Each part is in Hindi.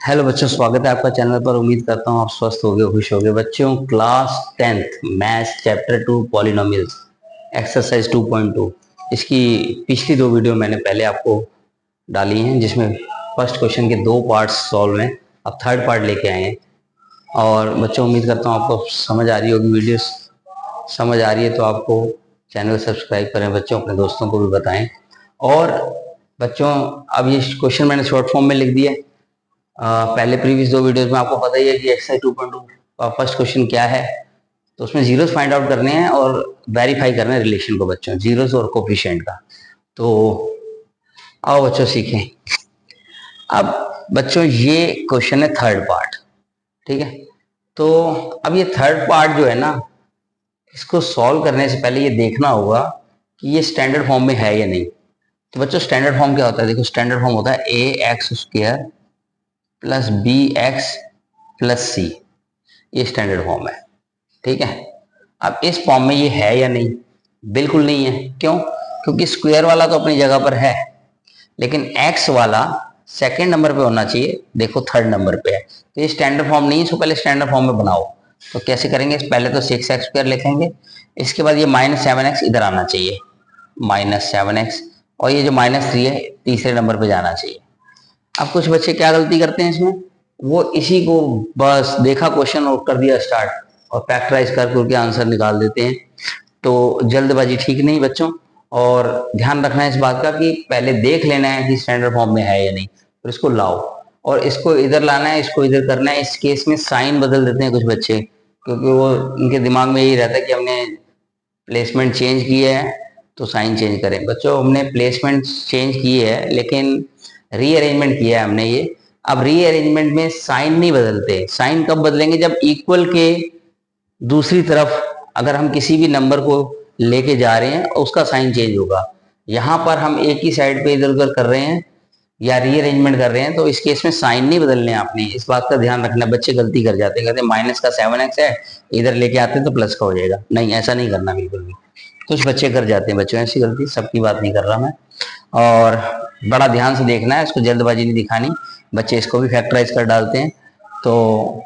हेलो बच्चों, स्वागत है आपका चैनल पर। उम्मीद करता हूँ आप स्वस्थ होगे, खुश होगे। बच्चों, class 10th maths chapter 2 polynomials exercise 2.2, इसकी पिछली दो वीडियो मैंने पहले आपको डाली हैं, जिसमें फर्स्ट क्वेश्चन के दो पार्ट्स सॉल्व हैं। अब थर्ड पार्ट लेके आए हैं। और बच्चों, उम्मीद करता हूँ आपको समझ आ रही होगी। वीडियोस समझ आ रही है तो आपको चैनल सब्सक्राइब करें बच्चों, अपने दोस्तों को भी बताएं। और बच्चों, अब ये क्वेश्चन मैंने शॉर्ट फॉर्म में लिख दिया है। पहले प्रीवियस दो वीडियोस में आपको पता ही है कि एक्सरसाइज 2.2 का फर्स्ट क्वेश्चन क्या है। तो उसमें जीरोस फाइंड आउट करने हैं और वेरीफाई करना है रिलेशन को बच्चों, जीरोस और कोफिशिएंट का। तो आओ बच्चों सीखें। अब बच्चों, ये क्वेश्चन है थर्ड पार्ट, ठीक है। तो अब ये थर्ड पार्ट जो है ना, इसको सॉल्व करने से पहले ये देखना होगा कि ये स्टैंडर्ड फॉर्म में है या नहीं। तो बच्चों, स्टैंडर्ड फॉर्म क्या होता है? देखो, स्टैंडर्ड फॉर्म होता है a x square plus b x plus c. ये स्टैंडर्ड फॉर्म है, ठीक है। अब इस फॉर्म में ये है या नहीं? बिल्कुल नहीं है। क्यों? क्योंकि स्क्वायर वाला तो अपनी जगह पर है, लेकिन एक्स वाला सेकंड नंबर पे होना चाहिए। देखो, थर्ड नंबर पे है, तो ये स्टैंडर्ड फॉर्म नहीं है। इसको पहले स्टैंडर्ड फॉर्म में बनाओ। तो कैसे करेंगे? पहले तो 6x² लिखेंगे, इसके बाद ये -7x इधर आना चाहिए, -7x, और ये जो -3 है तीसरे नंबर पे जाना चाहिए। अब कुछ बच्चे क्या गलती करते हैं इसमें, वो इसी को बस देखा क्वेश्चन और कर दिया स्टार्ट, और फैक्टराइज कर करके आंसर निकाल देते हैं। तो जल्दबाजी ठीक नहीं बच्चों, और ध्यान रखना है इस बात का कि पहले देख लेना है कि स्टैंडर्ड फॉर्म में है या नहीं, फिर इसको लाओ। और इसको इधर लाना है, इसको इधर करना है। इस केस में साइन बदल देते हैं कुछ बच्चे, क्योंकि वो उनके दिमाग में यही रहता है कि हमने प्लेसमेंट चेंज की है तो साइन चेंज करें। बच्चों, हमने प्लेसमेंट चेंज की है, लेकिन रीअरेंजमेंट किया है हमने ये। अब रीअरेंजमेंट में साइन नहीं बदलते। साइन कब बदलेंगे? जब इक्वल के दूसरी तरफ अगर हम किसी भी नंबर को लेके जा रहे हैं, उसका साइन चेंज होगा। यहाँ पर हम एक ही साइड पे इधर उधर कर रहे हैं या रीअरेंजमेंट कर रहे हैं, तो इस केस में साइन नहीं बदलने आपने। इस बात का ध्यान रखना। बच्चे गलती कर जाते हैं, कहते हैं माइनस का 7x है, इधर लेके आते हैं तो प्लस का हो जाएगा। नहीं, ऐसा नहीं करना बिल्कुल भी। कुछ बच्चे कर जाते हैं बच्चों ऐसी गलती, सबकी बात नहीं कर रहा मैं। और बड़ा ध्यान से देखना है, इसको जल्दबाजी नहीं दिखानी। बच्चे इसको भी फैक्टराइज कर डालते हैं। तो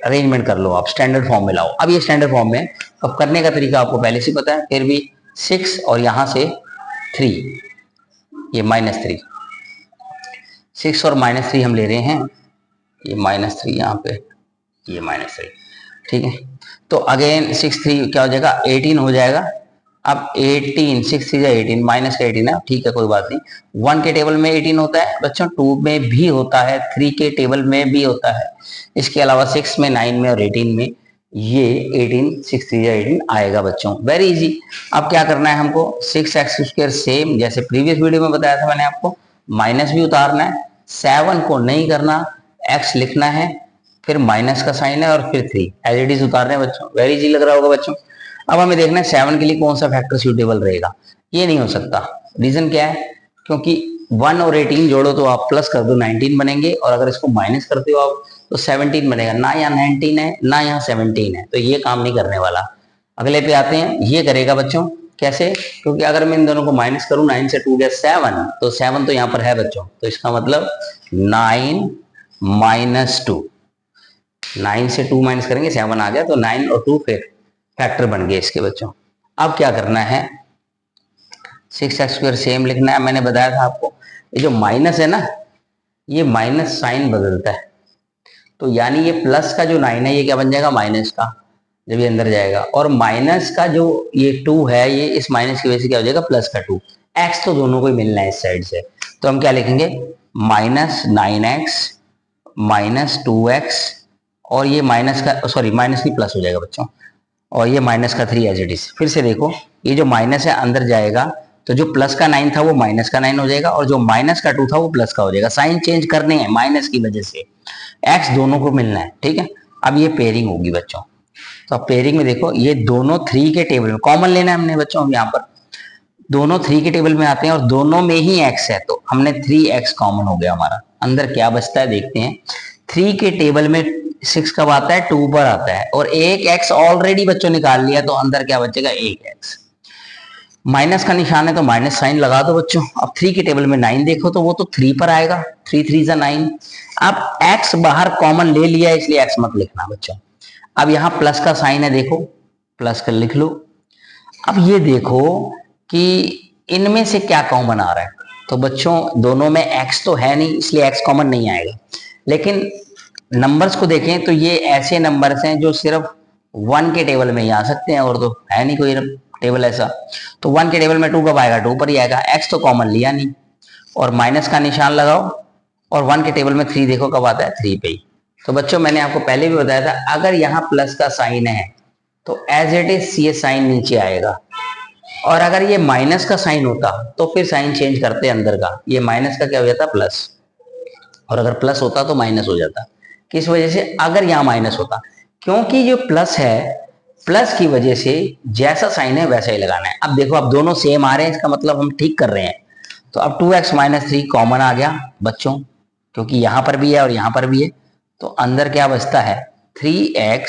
अरेंजमेंट कर लो आप, स्टैंडर्ड फॉर्म में लाओ। अब ये स्टैंडर्ड फॉर्म में अब करने का तरीका आपको पहले से पता है, फिर भी 6 और यहाँ से 3, ये -3, 6 और -3 हम ले रहे हैं। ये -3 यहाँ पे, ये -3, ठीक है। तो अगेन 6 3 क्या हो जाएगा? 18 हो जाएगा। अब 18, 6 3 18, माइनस का 18 है, ठीक है, कोई बात नहीं। 1 के टेबल में 18 होता है बच्चों, 2 में भी होता है, 3 के टेबल में भी होता है। इसके अलावा 6 में, 9 में और 18 में ये 18, 6 3 18 आएगा बच्चों। Very easy. अब क्या करना है हमको? 6x² सेम जैसे प्रीवियस वीडियो में बताया था मैंने आपको, माइनस भी उतारना है। 7 को नहीं करना, x लिखना है, फिर माइनस का साइन है, और फिर 3 एज इट इज उतारने हैं बच्चों। वेरी इजी लग रहा होगा बच्चों। अब हमें देखना है 7 के लिए कौन सा फैक्टर सूटेबल रहेगा। ये नहीं हो सकता। रीजन क्या है? क्योंकि 1 और 18 जोड़ो तो आप प्लस कर दो, 19 बनेंगे, और अगर इसको माइनस करते हो आप तो 17 बनेगा। ना यहाँ 19 है ना यहाँ 17 है, तो ये काम नहीं करने वाला। अगले पे आते हैं, ये करेगा बच्चों। कैसे? क्योंकि अगर मैं इन दोनों को माइनस करूं, 9 से 2 गया 7, तो 7 तो यहाँ पर है बच्चों, तो इसका मतलब 9 -2, 9 से 2 माइनस करेंगे 7 आ गया, तो 9 और 2 फिर फैक्टर बन गए इसके बच्चों। अब क्या करना है? 6x² सेम लिखना है। मैंने बताया था आपको, ये जो माइनस है ना, ये माइनस साइन बदलता है। तो यानी ये प्लस का जो 9 है, ये क्या बन जाएगा? माइनस का, जब ये अंदर जाएगा। और माइनस का जो ये 2 है, ये इस माइनस की वजह से क्या हो जाएगा? प्लस का 2। एक्स तो दोनों को ही मिलना है इस साइड से, तो हम क्या लिखेंगे? -9x -2x, और ये माइनस का, सॉरी माइनस की प्लस हो जाएगा बच्चों, और ये माइनस का 3 एज इट इज। फिर से देखो, ये जो माइनस है अंदर जाएगा, तो जो प्लस का 9 था वो माइनस का 9 हो जाएगा, और जो माइनस का 2 था वो प्लस का हो जाएगा। साइन चेंज करने हैं माइनस की वजह से, एक्स दोनों को मिलना है, ठीक है। अब ये पेयरिंग होगी बच्चों। तो अब पेयरिंग में देखो, ये दोनों 3 के टेबल में कॉमन लेना है हमने बच्चों। यहाँ पर दोनों 3 के टेबल में आते हैं, और दोनों में ही x है, तो हमने 3x कॉमन हो गया हमारा। अंदर क्या बचता है देखते हैं। 3 के टेबल में 6 कब आता है? 2 पर आता है, और एक x ऑलरेडी बच्चों निकाल लिया, तो अंदर क्या बचेगा? एक x। माइनस का निशान है तो माइनस साइन लगा दो बच्चों। अब 3 के टेबल में 9 देखो तो वो तो 3 पर आएगा, 3 3 जा 9। अब x बाहर कॉमन ले लिया इसलिए x मत लिखना बच्चों। अब यहाँ प्लस का साइन है, देखो प्लस कर लिख लो। अब ये देखो कि इनमें से क्या कॉमन आ रहा है, तो बच्चों दोनों में x तो है नहीं इसलिए x कॉमन नहीं आएगा। लेकिन नंबर्स को देखें तो ये ऐसे नंबर्स हैं जो सिर्फ 1 के टेबल में ही आ सकते हैं, और तो है नहीं कोई टेबल ऐसा। तो 1 के टेबल में 2 कब आएगा, 2 पर ही आएगा, x तो कॉमन लिया नहीं। और माइनस का निशान लगाओ, और 1 के टेबल में 3 देखो कब आता है, 3 पे ही। तो बच्चों मैंने आपको पहले भी बताया था, अगर यहाँ प्लस का साइन है तो एज इट इज ये साइन नीचे आएगा, और अगर ये माइनस का साइन होता तो फिर साइन चेंज करते अंदर का, ये माइनस का क्या हो जाता प्लस, और अगर प्लस होता तो माइनस हो जाता। किस वजह से, अगर यहाँ माइनस होता, क्योंकि जो प्लस है प्लस की वजह से जैसा साइन है वैसा ही लगाना है। अब देखो अब दोनों सेम आ रहे हैं, इसका मतलब हम ठीक कर रहे हैं। तो अब 2x माइनस 3 कॉमन आ गया बच्चों, क्योंकि यहां पर भी है और यहां पर भी है, तो अंदर क्या बचता है 3x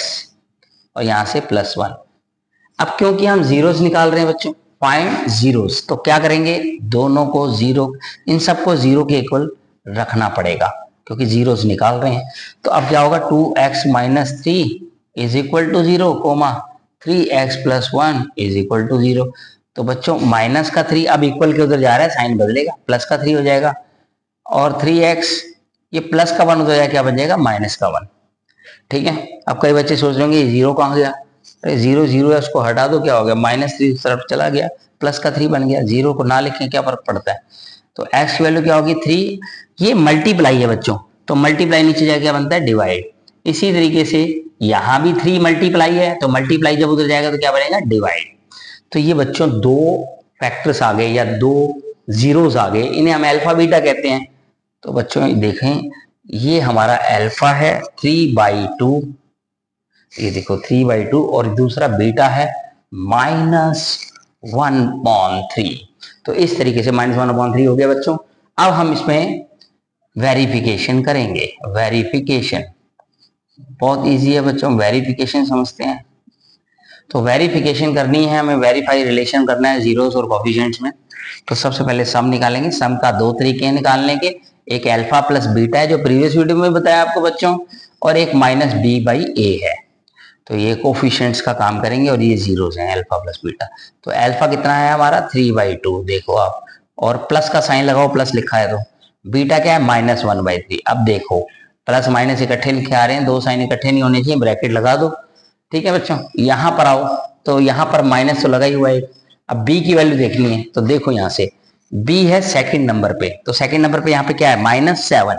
और यहां से +1। अब क्योंकि हम जीरोस निकाल रहे हैं बच्चों, फाइंड जीरोस, तो क्या करेंगे, दोनों को जीरो, इन सबको जीरो के इक्वल रखना पड़ेगा क्योंकि जीरोस निकाल रहे हैं। तो अब क्या होगा 2x minus 3 is equal to 0 comma 3x plus 1 is equal to 0। तो बच्चों माइनस का 3 अब इक्वल के उधर जा रहा है, साइन बदलेगा, प्लस का 3 हो जाएगा, और 3x ये प्लस का 1 हो जाएगा, क्या बन जाएगा माइनस का 1। ठीक है। अब कई बच्चे सोच रहे होंगे ये 0 कहाँ गया, अरे 0 0 है उसको हटा दो, क्या हो गया -3 तरफ चला गया, प्लस का 3 बन गया, 0 को ना लिखें क्या फर्क पड़ता है। तो x की वैल्यू क्या होगी 3, ये मल्टीप्लाई है बच्चों, तो मल्टीप्लाई नीचे जाके क्या बनता है डिवाइड। इसी तरीके से यहां भी 3 मल्टीप्लाई है, तो मल्टीप्लाई जब उधर जाएगा तो क्या बनेगा डिवाइड। तो ये बच्चों दो फैक्टर्स आ गए या दो जीरोस आ गए, इन्हें हम अल्फा बीटा कहते हैं। तो बच्चों देखें ये हमारा अल्फा है 3/2, ये देखो 3/2, और दूसरा बीटा है -1/3। तो इस तरीके से -1/3 हो गया बच्चों। अब हम इसमें वेरिफिकेशन करेंगे। वेरिफिकेशन बहुत इजी है बच्चों, वेरिफिकेशन समझते हैं। तो वेरिफिकेशन करनी है हमें, वेरीफाई रिलेशन करना है जीरोस और कोफिशिएंट्स में। तो सबसे पहले सम निकालेंगे। सम का दो तरीके हैं निकालने के, एक अल्फा प्लस बीटा है जो प्रीवियस वीडियो में बताया आपको बच्चों, और एक -b/a है। तो ये कोफिशिएंट्स का काम करेंगे और ये जीरोस हैं अल्फा प्लस बीटा। तो अल्फा कितना है हमारा 3/2 देखो आप, और प्लस का साइन लगाओ, प्लस लिखा है तो। बीटा क्या है -1/3। अब देखो प्लस माइनस इकट्ठे लिखे आ रहे हैं, दो साइन इकट्ठे नहीं होने चाहिए, ब्रैकेट लगा दो। ठीक है बच्चों, यहां पर आओ तो यहां पर माइनस तो लगा ही हुआ है। अब b की वैल्यू देखनी है, तो देखो यहां से b है सेकंड नंबर पे, तो सेकंड नंबर पे यहाँ पे क्या है -7।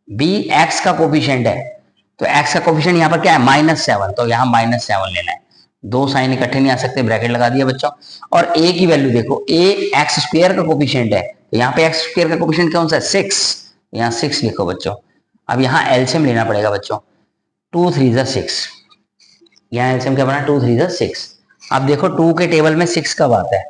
b x का कोफिशिएंट है, तो x का कोफिशिएंट यहाँ पर क्या है -7, तो यहाँ -7 लेना है। दो साइन इकट्ठे नहीं आ सकते, ब्रैकेट लगा दिया बच्चों। और a की वैल्यू देखो, a x² का कोफिशिएंट है, तो यहाँ पे x² का कोफिशिएंट कौन सा है 6, यहाँ 6 लिखो बच्चों। अब यहाँ एलसीएम लेना पड़ेगा बच्चों, 2 3 जा 6, यहाँ एलसीएम क्या बना 2 3 जा 6। अब देखो 2 के टेबल में 6 कब आता है,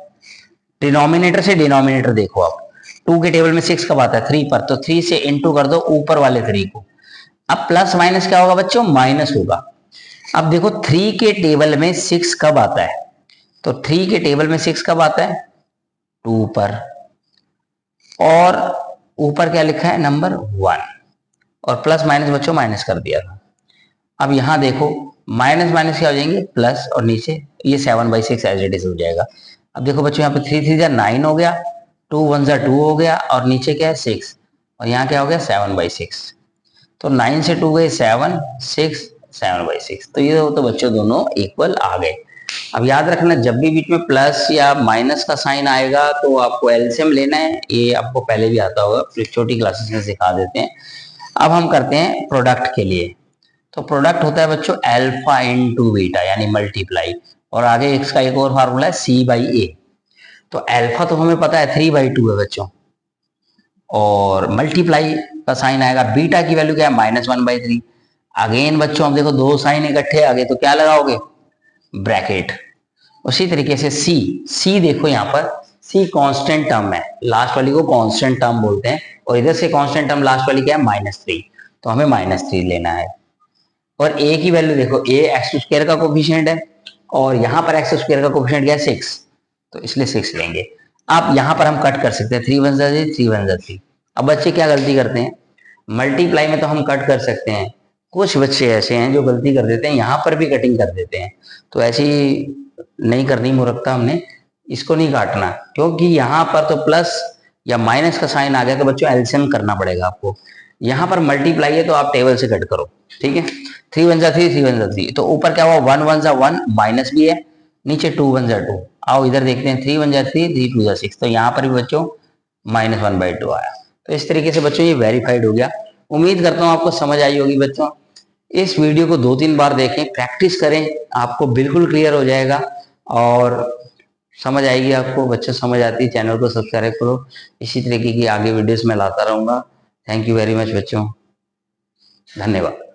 डिनोमिनेटर से डिनोमिनेटर देखो आप, 2 के टेबल में 6 कब आता है 3 पर, तो 3 से इंटू कर दो ऊपर वाले 3 को। अब प्लस माइनस क्या होगा बच्चों, माइनस होगा। अब देखो 3 के टेबल में 6 कब आता है, तो 3 के टेबल में 6 कब आता है 2 पर, और ऊपर क्या लिखा है नंबर 1, और प्लस माइनस बच्चों माइनस कर दिया था। अब यहां देखो माइनस माइनस क्या हो जाएंगे प्लस, और नीचे ये 7/6 एज इट इज हो जाएगा। अब देखो बच्चों यहाँ पे 3 3 जा 9 हो गया, 2 1 जा 2 हो गया, और नीचे क्या है 6, और यहाँ क्या हो गया 7/6। तो 9 से 2 गए 7 6 7/6, तो ये तो बच्चों दोनों इक्वल आ गए। अब याद रखना जब भी बीच में प्लस या माइनस का साइन आएगा तो आपको एलसीएम लेना है, ये आपको पहले भी आता होगा, फिर छोटी क्लासेस में सिखा देते हैं। अब हम करते हैं प्रोडक्ट के लिए। तो प्रोडक्ट होता है बच्चों अल्फा इंटू बीटा यानी मल्टीप्लाई, और आगे इसका एक और फार्मूला है c/a। तो अल्फा तो हमें पता है 3/2 है बच्चों, और मल्टीप्लाई का साइन आएगा, बीटा की वैल्यू क्या है -1/3। अगेन बच्चों हम देखो दो साइन इकट्ठे आ गए तो क्या लगाओगे ब्रैकेट। उसी तरीके से c देखो यहाँ पर c कांस्टेंट टर्म है, लास्ट वाली को कांस्टेंट टर्म बोलते हैं, और इधर से कांस्टेंट टर्म लास्ट वाली क्या है -3, तो हमें -3 लेना है। और a की वैल्यू देखो, a x² का कोफिशिएंट है, और यहाँ पर x² का कोफिशिएंट क्या है 6, तो इसलिए 6 लेंगे। आप यहाँ पर हम कट कर सकते हैं, 3 वन जा 3, 3 वन जा 3। अब बच्चे क्या गलती करते हैं, मल्टीप्लाई में तो हम कट कर सकते हैं, कुछ बच्चे ऐसे हैं जो गलती कर देते हैं, यहाँ पर भी कटिंग कर देते हैं। तो ऐसी नहीं करनी मूर्खता हमने, इसको नहीं काटना, क्योंकि यहाँ पर तो प्लस या माइनस का साइन आ गया तो बच्चों एलसीएम करना पड़ेगा आपको। यहाँ पर मल्टीप्लाई है तो आप टेबल से कट करो, ठीक है। 3 वन जा 3, 3 वन जा 3, तो ऊपर क्या हुआ 1 वन जा 1, माइनस भी है, नीचे 2 वन जा 2। आओ इधर देखते हैं, 3 वन जा 3, 3 टू जा 6, तो यहाँ पर भी बच्चों -1/2 आया। तो इस तरीके से बच्चों ये वेरीफाइड हो गया। उम्मीद करता हूँ आपको समझ आई होगी बच्चों। इस वीडियो को 2-3 बार देखें, प्रैक्टिस करें, आपको बिल्कुल क्लियर हो जाएगा और समझ आएगी आपको। बच्चों समझ आती है, चैनल को सब्सक्राइब करो, इसी तरीके की आगे वीडियोस मैं लाता रहूंगा। थैंक यू वेरी मच बच्चों, धन्यवाद।